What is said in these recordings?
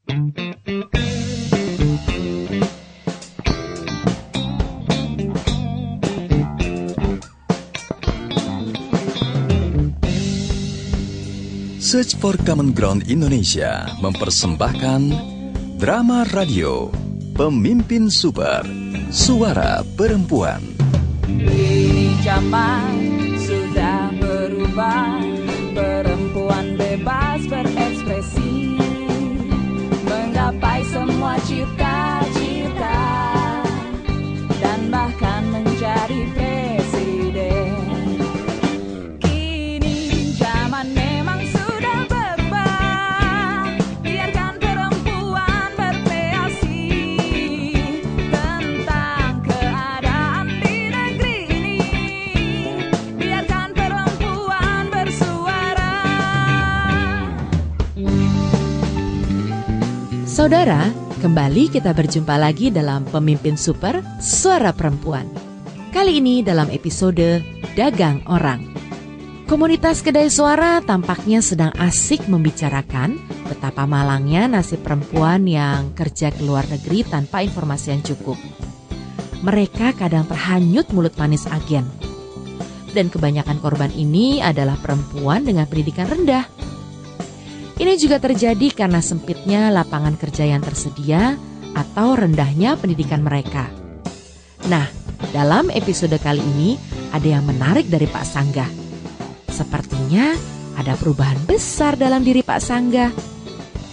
Search for Common Ground Indonesia mempersembahkan drama radio Pemimpin Super, Suara Perempuan. Ini zaman sudah berubah, perempuan bebas berekspresi, menggapai semua cita-cita, dan bahkan menjadi presiden. Kini zaman memang sudah berubah, biarkan perempuan berkreasi tentang keadaan di negeri ini, biarkan perempuan bersuara. Saudara, kembali kita berjumpa lagi dalam Pemimpin Super, Suara Perempuan. Kali ini dalam episode Dagang Orang. Komunitas Kedai Suara tampaknya sedang asik membicarakan betapa malangnya nasib perempuan yang kerja ke luar negeri tanpa informasi yang cukup. Mereka kadang terhanyut mulut manis agen. Dan kebanyakan korban ini adalah perempuan dengan pendidikan rendah. Ini juga terjadi karena sempitnya lapangan kerja yang tersedia atau rendahnya pendidikan mereka. Nah, dalam episode kali ini ada yang menarik dari Pak Sangga. Sepertinya ada perubahan besar dalam diri Pak Sangga.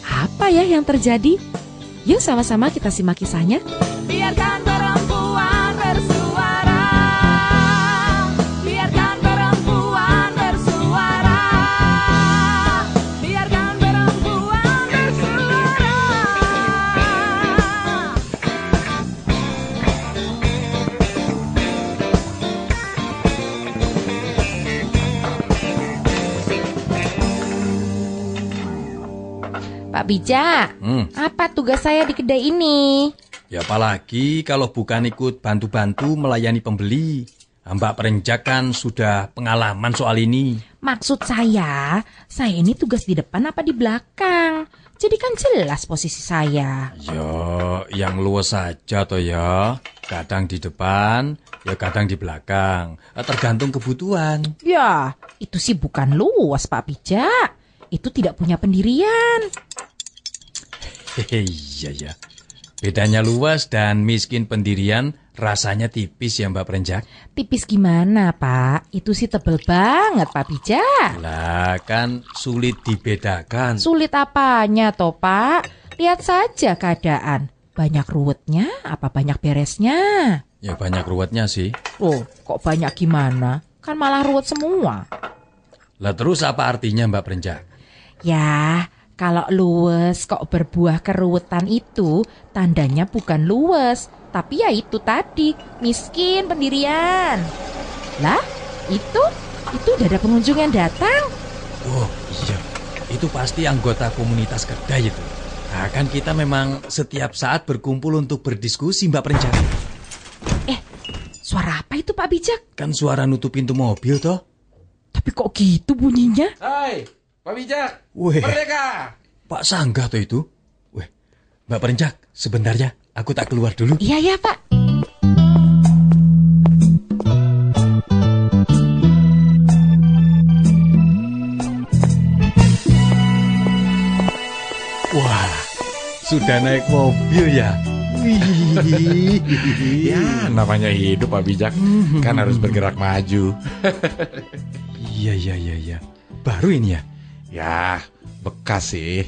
Apa ya yang terjadi? Yuk sama-sama kita simak kisahnya. Biarkan perempuan bersuara, biarkan perempuan bersuara, biarkan perempuan bersuara. Pak Bijak, apa tugas saya di kedai ini? Ya apalagi kalau bukan ikut bantu-bantu melayani pembeli. Mbak Perenjak kan sudah pengalaman soal ini. Maksud saya ini tugas di depan apa di belakang? Jadi kan jelas posisi saya. Ya, yang luas saja toh ya. Kadang di depan, ya kadang di belakang. Tergantung kebutuhan. Ya, itu sih bukan luas Pak Bijak. Itu tidak punya pendirian. Iya ya. Bedanya luas dan miskin pendirian rasanya tipis ya Mbak Perenjak. Tipis gimana Pak? Itu sih tebel banget Pak Bijak. Lah kan sulit dibedakan. Sulit apanya toh Pak? Lihat saja keadaan. Banyak ruwetnya apa banyak beresnya? Ya banyak ruwetnya sih. Oh, kok banyak gimana? Kan malah ruwet semua. Lah terus apa artinya Mbak Perenjak? Ya, kalau luwes kok berbuah keruwetan itu tandanya bukan luwes, tapi ya itu tadi, miskin pendirian. Lah, itu udah ada pengunjung yang datang. Oh iya, itu pasti anggota komunitas kedai itu. Nah kan kita memang setiap saat berkumpul untuk berdiskusi Mbak Perenjak. Suara apa itu Pak Bijak? Kan suara nutup pintu mobil toh. Tapi kok gitu bunyinya? Hai, Pak Bijak. Weh, Merdeka. Pak Sangga toh itu. Weh, Mbak Perenjak, sebentar ya, aku tak keluar dulu. Iya ya Pak. Wah, sudah naik mobil ya. Wih. Ya, namanya hidup Pak Bijak. Kan harus bergerak maju. Iya. Baru ini ya? Ya, bekas sih.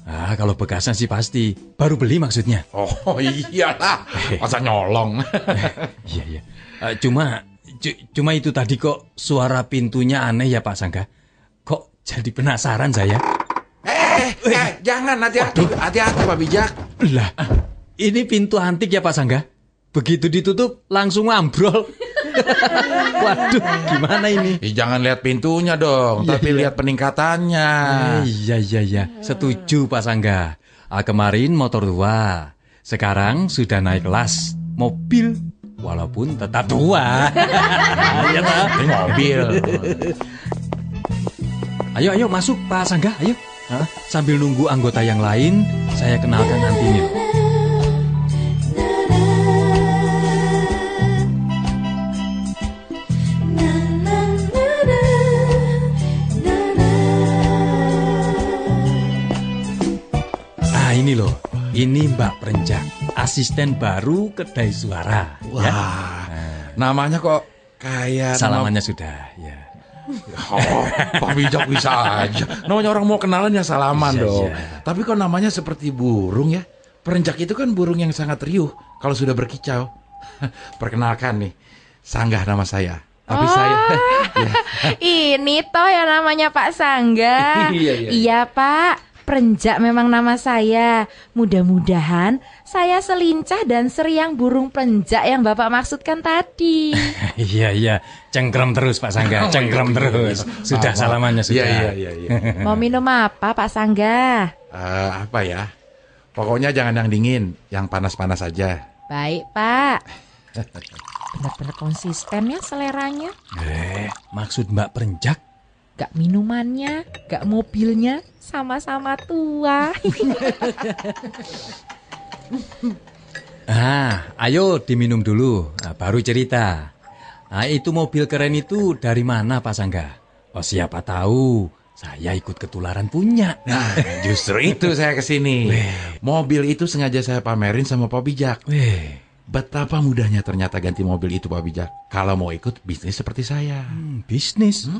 Ah, kalau bekasnya sih pasti. Baru beli maksudnya. Oh iyalah, masa nyolong. Iya. Cuma itu tadi kok suara pintunya aneh ya Pak Sangga. Kok jadi penasaran saya. Jangan, hati-hati Pak Bijak. Lah, ini pintu antik ya Pak Sangga. Begitu ditutup langsung ambrol. Waduh, gimana ini? Jangan lihat pintunya dong, tapi lihat peningkatannya. Iya. Setuju Pak Sangga. Kemarin motor tua, sekarang sudah naik kelas mobil, walaupun tetap tua. Iya toh? Ini mobil. Ayo masuk Pak Sangga, ayo. Sambil nunggu anggota yang lain, saya kenalkan nanti nih loh. Ini loh, ini Mbak Perenjak, asisten baru kedai suara. Wah, namanya kok kayak... Salamannya sudah, ya. Oh, Pak Bijak bisa aja. Namanya orang mau kenalan ya salaman dong. Tapi kok namanya seperti burung ya? Perenjak itu kan burung yang sangat riuh kalau sudah berkicau. Perkenalkan nih, Sanggah nama saya. Tapi saya... ya. Ini toh yang namanya Pak Sanggah. Iya Pak, Perenjak memang nama saya. Mudah-mudahan saya selincah dan seriang burung perenjak yang Bapak maksudkan tadi. Iya, cengkrem terus Pak Sanggah, cengkrem terus. Sudah salamannya sudah. Iya. Mau minum apa Pak Sanggah? Apa ya? Pokoknya jangan yang dingin, yang panas-panas aja. Baik Pak. Benar-benar konsisten ya seleranya. Maksud Mbak Perenjak? Gak minumannya, gak mobilnya, sama-sama tua. Ayo diminum dulu, baru cerita. Itu mobil keren itu dari mana Pak Sanggah? Oh siapa tahu, saya ikut ketularan punya. Nah justru itu saya kesini. Mobil itu sengaja saya pamerin sama Pak Bijak. Betapa mudahnya ternyata ganti mobil itu Pak Bijak. Kalau mau ikut bisnis seperti saya. Bisnis?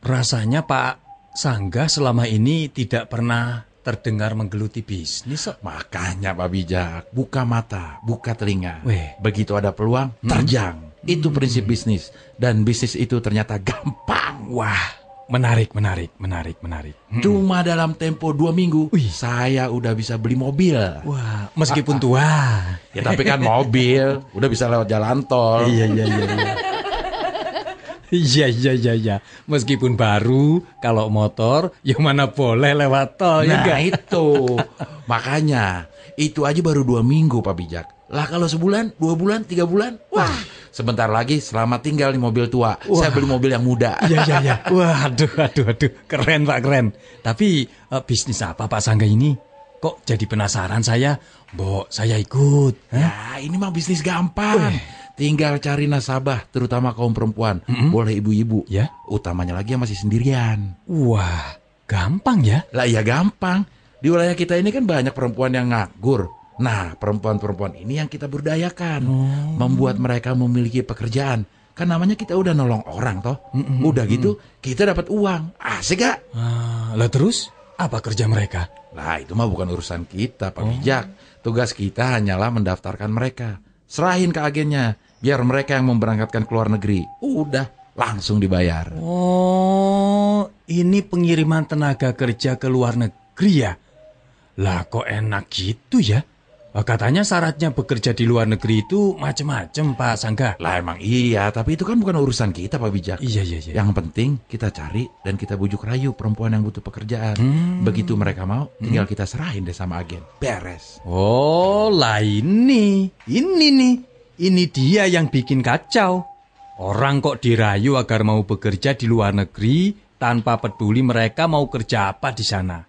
Rasanya Pak Sanggah selama ini tidak pernah terdengar menggeluti bisnis. Makanya Pak Bijak, buka mata, buka telinga. Begitu ada peluang, terjang. Itu prinsip bisnis. Dan bisnis itu ternyata gampang. Wah, menarik. Cuma dalam tempo 2 minggu, saya udah bisa beli mobil. Wah, meskipun tua. Ya tapi kan mobil, udah bisa lewat jalan tol. Iya. Meskipun baru, kalau motor, ya mana boleh lewat tol. Nah itu. Makanya, itu aja baru 2 minggu Pak Bijak. Lah kalau sebulan, 2 bulan, 3 bulan, wah. Sebentar lagi selamat tinggal di mobil tua. Saya beli mobil yang muda. Iya. Wah, aduh. Keren Pak, keren. Tapi bisnis apa Pak Sanggah ini? Kok jadi penasaran saya? Mbok, saya ikut. Ya, ini mah bisnis gampang. Tinggal cari nasabah, terutama kaum perempuan. Boleh ibu-ibu. Ya. Utamanya lagi yang masih sendirian. Wah, gampang ya? Lah iya gampang. Di wilayah kita ini kan banyak perempuan yang nganggur. Nah, perempuan-perempuan ini yang kita berdayakan. Membuat mereka memiliki pekerjaan. Kan namanya kita udah nolong orang toh. Udah gitu, kita dapat uang. Asik gak? Lah terus, apa kerja mereka? Lah itu mah bukan urusan kita Pak Bijak. Tugas kita hanyalah mendaftarkan mereka. Serahin ke agennya. Biar mereka yang memberangkatkan ke luar negeri. Udah, langsung dibayar. Oh, ini pengiriman tenaga kerja ke luar negeri ya? Lah kok enak gitu ya? Katanya syaratnya bekerja di luar negeri itu macam-macam Pak Sanggah. Lah emang iya, tapi itu kan bukan urusan kita Pak Bijak. Iya. Yang penting kita cari dan kita bujuk rayu perempuan yang butuh pekerjaan. Begitu mereka mau, tinggal kita serahin deh sama agen. Beres. Oh lah ini nih. Ini dia yang bikin kacau. Orang kok dirayu agar mau bekerja di luar negeri tanpa peduli mereka mau kerja apa di sana.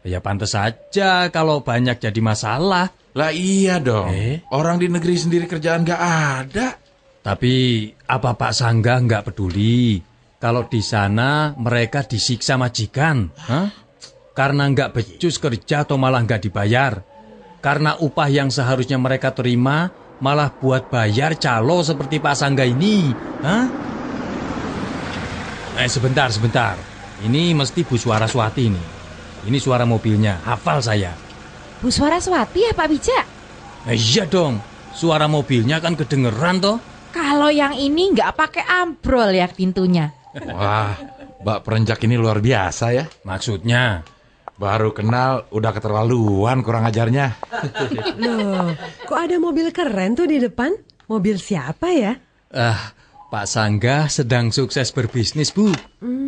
Ya pantas saja kalau banyak jadi masalah. Lah iya dong. Orang di negeri sendiri kerjaan gak ada. Tapi apa Pak Sanggah nggak peduli kalau di sana mereka disiksa majikan? Karena nggak becus kerja atau malah nggak dibayar? Karena upah yang seharusnya mereka terima malah buat bayar calo seperti Pak Sanggah ini. Sebentar. Ini mesti Bu Suaraswati ini. Ini suara mobilnya, hafal saya. Bu Suaraswati ya Pak Bijak? Iya dong, suara mobilnya kan kedengeran toh. Kalau yang ini nggak pakai ambrol ya pintunya. Wah, Mbak Perenjak ini luar biasa ya. Maksudnya? Baru kenal udah keterlaluan kurang ajarnya. Loh, kok ada mobil keren tuh di depan? Mobil siapa ya? Pak Sanggah sedang sukses berbisnis Bu.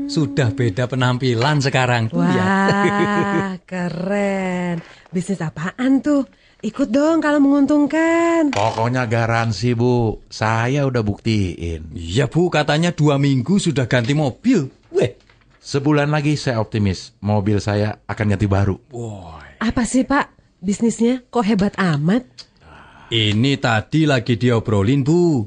Sudah beda penampilan sekarang tuh. Wah, keren. Bisnis apaan tuh? Ikut dong kalau menguntungkan. Pokoknya garansi Bu, saya udah buktiin. Iya Bu, katanya 2 minggu sudah ganti mobil. Sebulan lagi saya optimis mobil saya akan ganti baru. Apa sih Pak? Bisnisnya kok hebat amat? Ini tadi lagi diobrolin, Bu.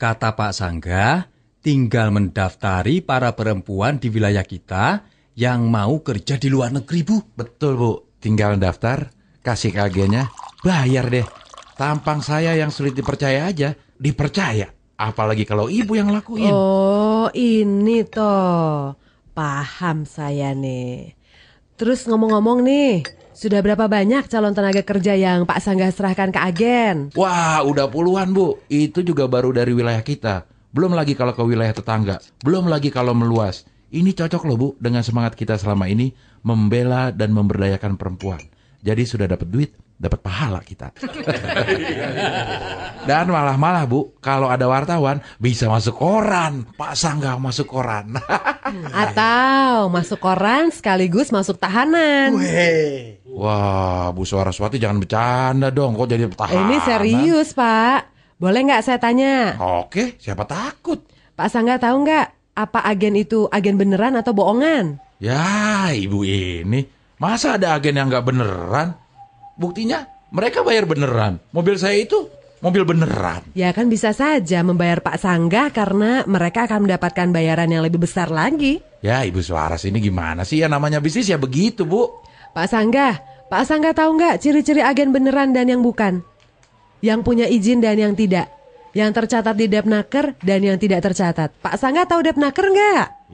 Kata Pak Sangga, tinggal mendaftari para perempuan di wilayah kita yang mau kerja di luar negeri, Bu. Betul, Bu. Tinggal daftar, kasih ke agennya, bayar deh. Tampang saya yang sulit dipercaya aja, dipercaya. Apalagi kalau ibu yang lakuin. Oh, ini toh. Paham saya nih. Terus ngomong-ngomong nih, sudah berapa banyak calon tenaga kerja yang Pak Sangga serahkan ke agen? Wah, udah puluhan, Bu. Itu juga baru dari wilayah kita. Belum lagi kalau ke wilayah tetangga. Belum lagi kalau meluas. Ini cocok loh, Bu, dengan semangat kita selama ini membela dan memberdayakan perempuan. Jadi sudah dapat duit, dapat pahala kita. Dan malah Bu, kalau ada wartawan bisa masuk koran. Pak Sangga masuk koran. Atau masuk koran sekaligus masuk tahanan. Wah, Bu Suaraswati jangan bercanda dong. Kok jadi tahanan? Ini serius Pak. Boleh nggak saya tanya? Oke, siapa takut? Pak Sangga tahu nggak apa agen itu agen beneran atau bohongan? Ya, ibu ini. Masa ada agen yang nggak beneran? Buktinya mereka bayar beneran. Mobil saya itu mobil beneran. Ya kan bisa saja membayar Pak Sangga karena mereka akan mendapatkan bayaran yang lebih besar lagi. Ya, Ibu Suaras ini gimana sih? Ya namanya bisnis ya begitu, Bu. Pak Sangga tahu nggak ciri-ciri agen beneran dan yang bukan? Yang punya izin dan yang tidak? Yang tercatat di Depnaker dan yang tidak tercatat. Pak Sangga tahu Depnaker nggak?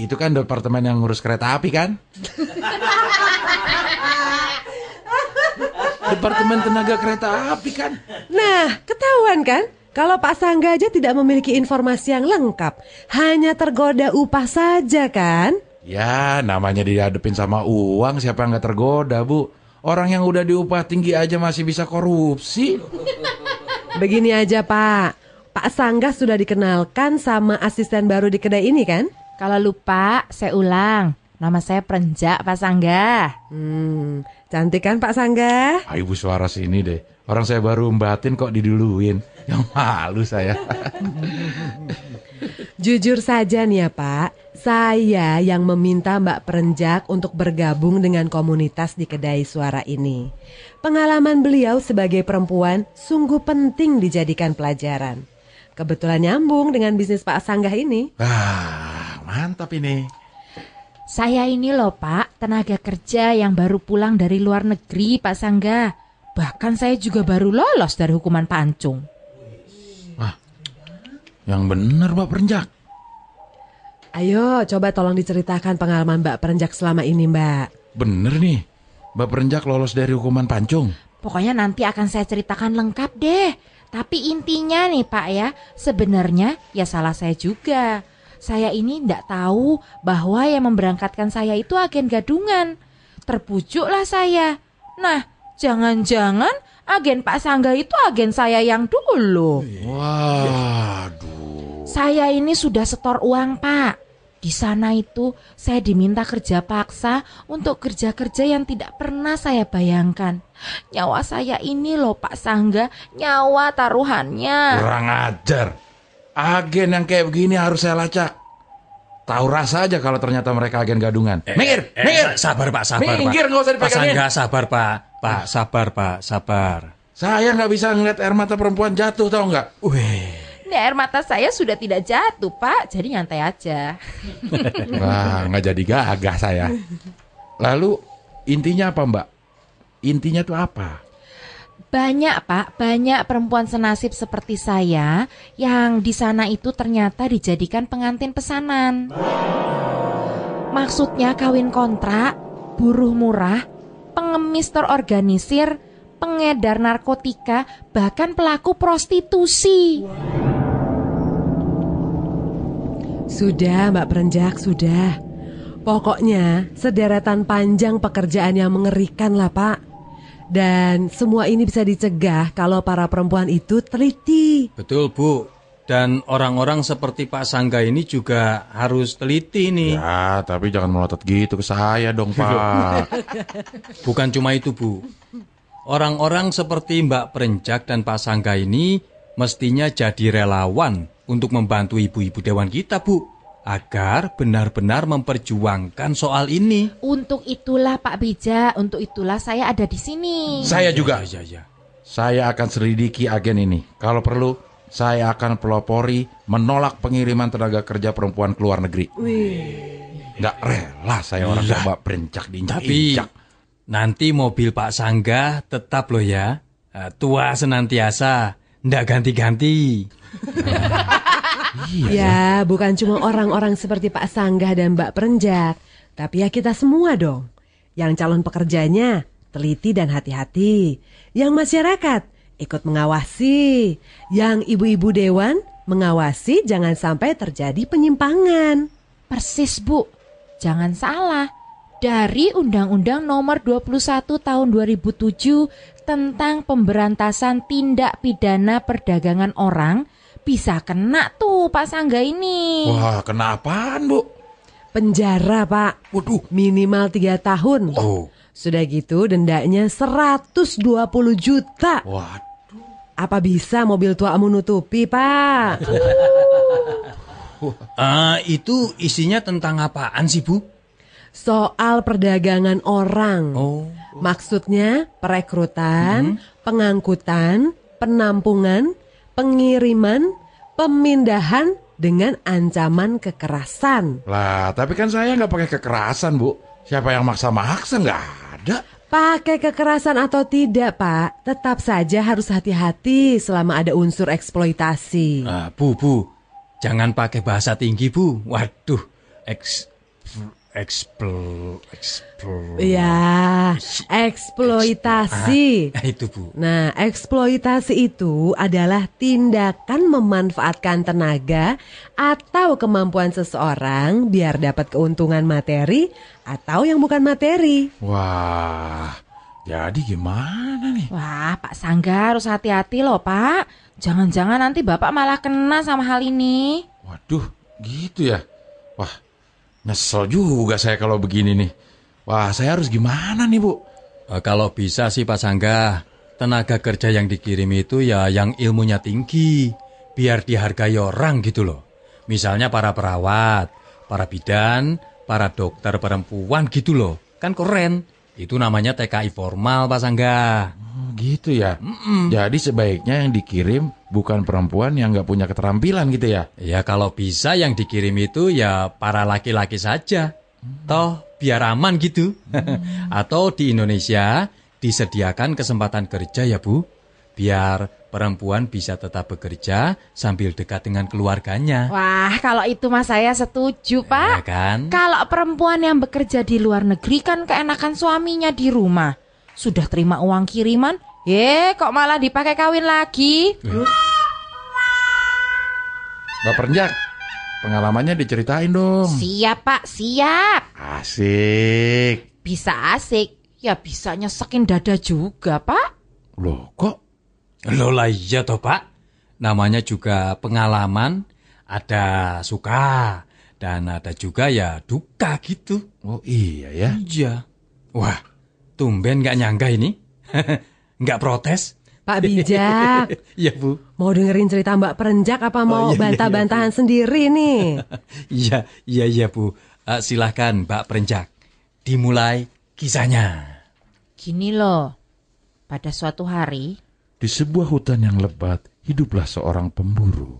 Itu kan departemen yang ngurus kereta api kan? Departemen tenaga kereta api kan? Nah, ketahuan kan? Kalau Pak Sangga aja tidak memiliki informasi yang lengkap. Hanya tergoda upah saja kan? Ya, namanya dihadapin sama uang, siapa yang gak tergoda, Bu? Orang yang udah diupah tinggi aja masih bisa korupsi. Begini aja Pak. Pak Sangga sudah dikenalkan sama asisten baru di kedai ini kan? Kalau lupa, saya ulang. Nama saya Prenjak, Pak Sangga. Cantik kan Pak Sangga? Ibu Suaras ini deh. Orang saya baru membatin kok diduluin. Yang malu saya. Jujur saja nih ya Pak, saya yang meminta Mbak Prenjak untuk bergabung dengan komunitas di kedai suara ini. Pengalaman beliau sebagai perempuan sungguh penting dijadikan pelajaran. Kebetulan nyambung dengan bisnis Pak Sangga ini. Mantap ini. Saya ini loh Pak, tenaga kerja yang baru pulang dari luar negeri Pak Sangga. Bahkan saya juga baru lolos dari hukuman pancung. Yang benar Mbak Prenjak. Ayo coba tolong diceritakan pengalaman Mbak Prenjak selama ini Mbak. Bener nih, Mbak Prenjak lolos dari hukuman pancung. Pokoknya nanti akan saya ceritakan lengkap deh. Tapi intinya nih Pak ya, sebenarnya ya salah saya juga. Saya ini ndak tahu bahwa yang memberangkatkan saya itu agen gadungan. Terbujuklah saya. Nah, jangan-jangan agen Pak Sangga itu agen saya yang dulu. Waduh. Saya ini sudah setor uang Pak. Di sana itu saya diminta kerja paksa untuk kerja-kerja yang tidak pernah saya bayangkan. Nyawa saya ini loh Pak Sangga, nyawa taruhannya. Kurang ajar. Agen yang kayak begini harus saya lacak. Tahu rasa aja kalau ternyata mereka agen gadungan. Minggir. Sabar Pak, sabar Pak. Minggir, nggak usah Pak dipegangin. Sangga, sabar Pak. Pak, sabar Pak, sabar. Saya nggak bisa ngeliat air mata perempuan jatuh, tahu nggak? Ini air mata saya sudah tidak jatuh Pak, jadi nyantai aja. Wah, nggak jadi gagah saya. Lalu intinya apa Mbak? Intinya tuh apa? Banyak Pak, banyak perempuan senasib seperti saya yang di sana itu ternyata dijadikan pengantin pesanan. Maksudnya kawin kontrak, buruh murah, pengemis terorganisir, pengedar narkotika, bahkan pelaku prostitusi. Sudah Mbak Prenjak, sudah. Pokoknya sederetan panjang pekerjaan yang mengerikan lah Pak. Dan semua ini bisa dicegah kalau para perempuan itu teliti. Betul Bu. Dan orang-orang seperti Pak Sangga ini juga harus teliti nih. Ya, tapi jangan melotot gitu ke saya dong Pak. Bukan cuma itu Bu. Orang-orang seperti Mbak Prenjak dan Pak Sangga ini mestinya jadi relawan untuk membantu ibu-ibu dewan kita Bu. agar benar-benar memperjuangkan soal ini. Untuk itulah Pak Bija, untuk itulah saya ada di sini. Saya juga. Ya. Saya akan selidiki agen ini. Kalau perlu, saya akan pelopori menolak pengiriman tenaga kerja perempuan ke luar negeri. Nggak rela saya orang coba berencak diinjak-injak. Tapi nanti mobil Pak Sangga tetap loh ya. Tua senantiasa, ndak ganti-ganti. Ya, bukan cuma orang-orang seperti Pak Sanggah dan Mbak Perenjak, tapi ya kita semua dong. Yang calon pekerjanya teliti dan hati-hati. Yang masyarakat ikut mengawasi. Yang ibu-ibu dewan mengawasi jangan sampai terjadi penyimpangan. Persis Bu, jangan salah. Dari Undang-Undang Nomor 21 Tahun 2007 tentang pemberantasan tindak pidana perdagangan orang, bisa kena tuh Pak Sangga ini. Wah, kenapaan Bu? Penjara Pak. Waduh. Minimal 3 tahun. Oh. Sudah gitu dendanya 120 juta. Waduh. Apa bisa mobil tuamu nutupi Pak? Itu isinya tentang apaan sih Bu? Soal perdagangan orang. Oh. Maksudnya perekrutan, pengangkutan, penampungan, pengiriman, pemindahan dengan ancaman kekerasan. Lah, tapi kan saya nggak pakai kekerasan, Bu. Siapa yang maksa-maksa? Nggak ada. Pakai kekerasan atau tidak, Pak, tetap saja harus hati-hati selama ada unsur eksploitasi. Bu, jangan pakai bahasa tinggi Bu. Waduh, Ya, eksploitasi. Itu Bu. Nah, eksploitasi itu adalah tindakan memanfaatkan tenaga atau kemampuan seseorang biar dapat keuntungan materi atau yang bukan materi. Wah, jadi gimana nih? Wah, Pak Sangga harus hati-hati loh Pak. Jangan-jangan nanti Bapak malah kena sama hal ini. Waduh, gitu ya? Wah, nyesel juga saya kalau begini nih. Wah, saya harus gimana nih Bu? Kalau bisa sih Pak Sangga, tenaga kerja yang dikirim itu ya yang ilmunya tinggi, biar dihargai orang gitu loh. Misalnya para perawat, para bidan, para dokter perempuan gitu loh. Kan keren. Itu namanya TKI formal Pak Sangga. Oh, gitu ya? Jadi sebaiknya yang dikirim bukan perempuan yang nggak punya keterampilan gitu ya? Ya kalau bisa yang dikirim itu ya para laki-laki saja. Toh biar aman gitu. Atau di Indonesia disediakan kesempatan kerja ya Bu. Biar perempuan bisa tetap bekerja sambil dekat dengan keluarganya. Wah, kalau itu mas saya setuju Pak. Ya kan? Kalau perempuan yang bekerja di luar negeri kan keenakan suaminya di rumah. Sudah terima uang kiriman, kok malah dipakai kawin lagi. Mbak Perenjak, pengalamannya diceritain dong. Siap Pak, siap. Asik. Bisa asik, ya bisa nyesekin dada juga Pak. Loh, kok? Loh lah iya toh Pak. Namanya juga pengalaman, ada suka dan ada juga ya duka gitu. Oh iya ya? Iya. Wah, tumben gak nyangka ini. Gak protes. Pak Bijak, Iya Bu. mau dengerin cerita Mbak Perenjak apa mau iya, bantah-bantahan sendiri nih? Iya Bu. Silahkan Mbak Perenjak. Dimulai kisahnya. Gini loh, pada suatu hari Di sebuah hutan yang lebat, hiduplah seorang pemburu.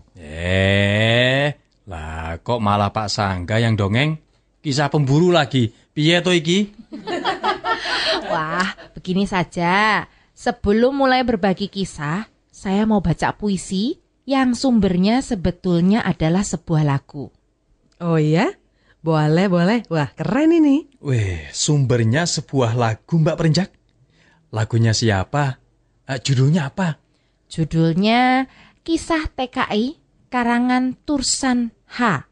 Lah kok malah Pak Sangga yang dongeng? Kisah pemburu lagi. Piye to iki? Wah, begini saja. Sebelum mulai berbagi kisah, saya mau baca puisi yang sumbernya sebetulnya adalah sebuah lagu. Oh iya? Boleh. Wah, keren ini. Sumbernya sebuah lagu Mbak Perenjak. Lagunya siapa? Judulnya apa? Judulnya Kisah TKI karangan Tursan H.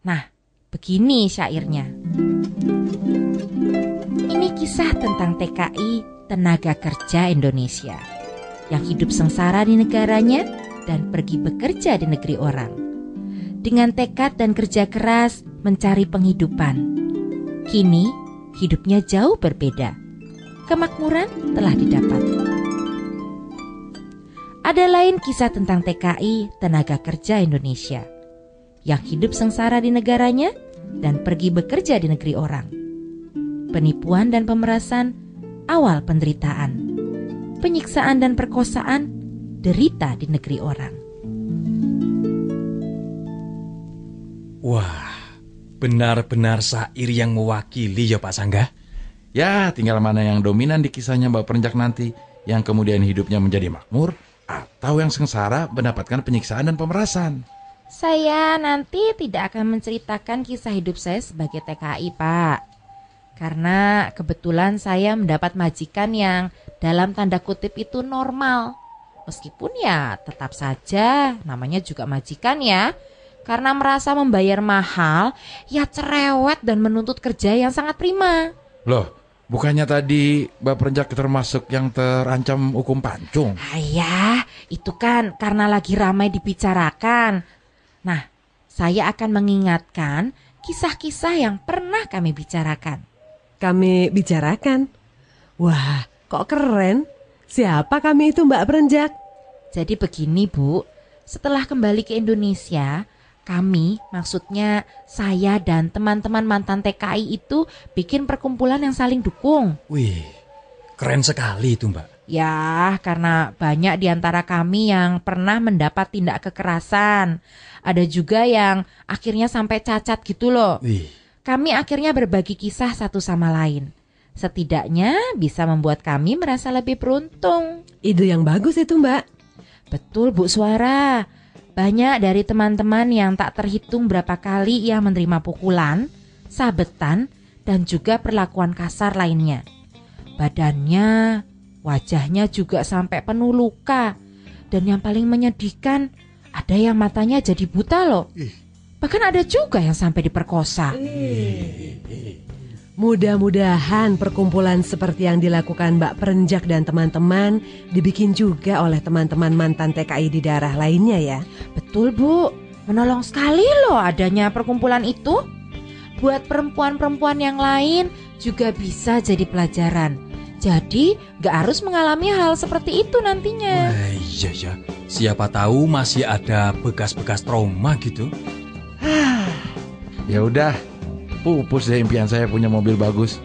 Nah, begini syairnya. Ini kisah tentang TKI tenaga kerja Indonesia yang hidup sengsara di negaranya dan pergi bekerja di negeri orang. Dengan tekad dan kerja keras mencari penghidupan. Kini hidupnya jauh berbeda. Kemakmuran telah didapat. Ada lain kisah tentang TKI tenaga kerja Indonesia yang hidup sengsara di negaranya dan pergi bekerja di negeri orang. Penipuan dan pemerasan, awal penderitaan. Penyiksaan dan perkosaan, derita di negeri orang. Wah, benar-benar syair yang mewakili ya Pak Sangga. Ya, tinggal mana yang dominan di kisahnya Mbak Perenjak nanti, yang kemudian hidupnya menjadi makmur, atau yang sengsara mendapatkan penyiksaan dan pemerasan. Saya nanti tidak akan menceritakan kisah hidup saya sebagai TKI, Pak. Karena kebetulan saya mendapat majikan yang dalam tanda kutip itu normal. Meskipun ya tetap saja namanya juga majikan ya. Karena merasa membayar mahal, ya cerewet dan menuntut kerja yang sangat prima. Loh, bukannya tadi Mbak Perenjak termasuk yang terancam hukum pancung? Ayah, itu kan karena lagi ramai dibicarakan. Nah, saya akan mengingatkan kisah-kisah yang pernah kami bicarakan. Kami bicarakan? Wah, kok keren. Siapa kami itu Mbak Perenjak? Jadi begini Bu, setelah kembali ke Indonesia, kami, maksudnya saya dan teman-teman mantan TKI itu bikin perkumpulan yang saling dukung. Wih, keren sekali itu Mbak. Ya, karena banyak di antara kami yang pernah mendapat tindak kekerasan. Ada juga yang akhirnya sampai cacat gitu loh. Wih. Kami akhirnya berbagi kisah satu sama lain. Setidaknya bisa membuat kami merasa lebih beruntung. Ide yang bagus itu Mbak. Betul Bu Suara. Banyak dari teman-teman yang tak terhitung berapa kali ia menerima pukulan, sabetan, dan juga perlakuan kasar lainnya. Badannya, wajahnya juga sampai penuh luka. Dan yang paling menyedihkan, ada yang matanya jadi buta loh. Bahkan ada juga yang sampai diperkosa. Mudah-mudahan perkumpulan seperti yang dilakukan Mbak Perenjak dan teman-teman dibikin juga oleh teman-teman mantan TKI di daerah lainnya ya. Betul Bu, menolong sekali loh adanya perkumpulan itu. Buat perempuan-perempuan yang lain juga bisa jadi pelajaran. Jadi gak harus mengalami hal seperti itu nantinya. Wah, iya ya, siapa tahu masih ada bekas-bekas trauma gitu. Ya udah, pupus deh impian saya punya mobil bagus.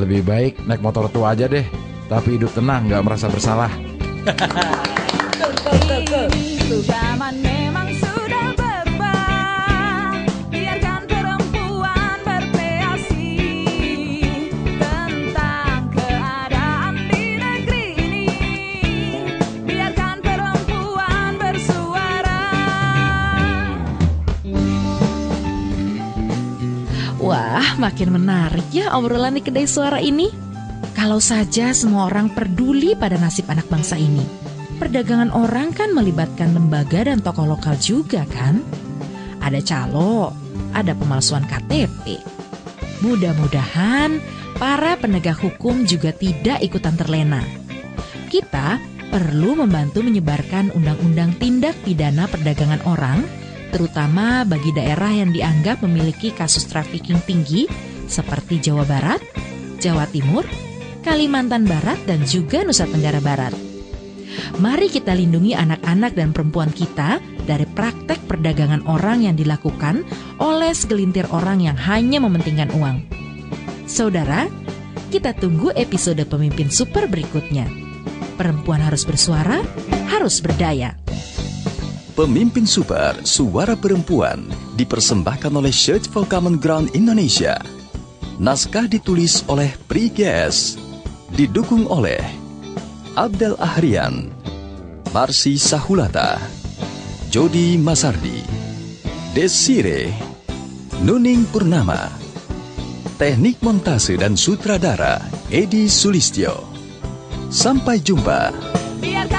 Lebih baik naik motor tua aja deh, tapi hidup tenang, gak merasa bersalah. Ini zaman memang sudah berubah. Biarkan perempuan berkreasi tentang keadaan di negeri ini. Biarkan perempuan bersuara. Wah, makin menarik ya obrolan di Kedai Suara ini. Kalau saja semua orang peduli pada nasib anak bangsa ini. Perdagangan orang kan melibatkan lembaga dan tokoh lokal juga kan? Ada calo, ada pemalsuan KTP. Mudah-mudahan para penegak hukum juga tidak ikutan terlena. Kita perlu membantu menyebarkan undang-undang tindak pidana perdagangan orang, terutama bagi daerah yang dianggap memiliki kasus trafficking tinggi seperti Jawa Barat, Jawa Timur, Kalimantan Barat, dan juga Nusa Tenggara Barat. Mari kita lindungi anak-anak dan perempuan kita dari praktek perdagangan orang yang dilakukan oleh segelintir orang yang hanya mementingkan uang. Saudara, kita tunggu episode Pemimpin Super berikutnya. Perempuan harus bersuara, harus berdaya. Pemimpin Super Suara Perempuan dipersembahkan oleh Search for Common Ground Indonesia. Naskah ditulis oleh Pri GS, didukung oleh Abdel Ahrian, Marsi Sahulata, Jody Masardi, Desire, Nuning Purnama, teknik montase dan sutradara Edi Sulistyo. Sampai jumpa. Biarkan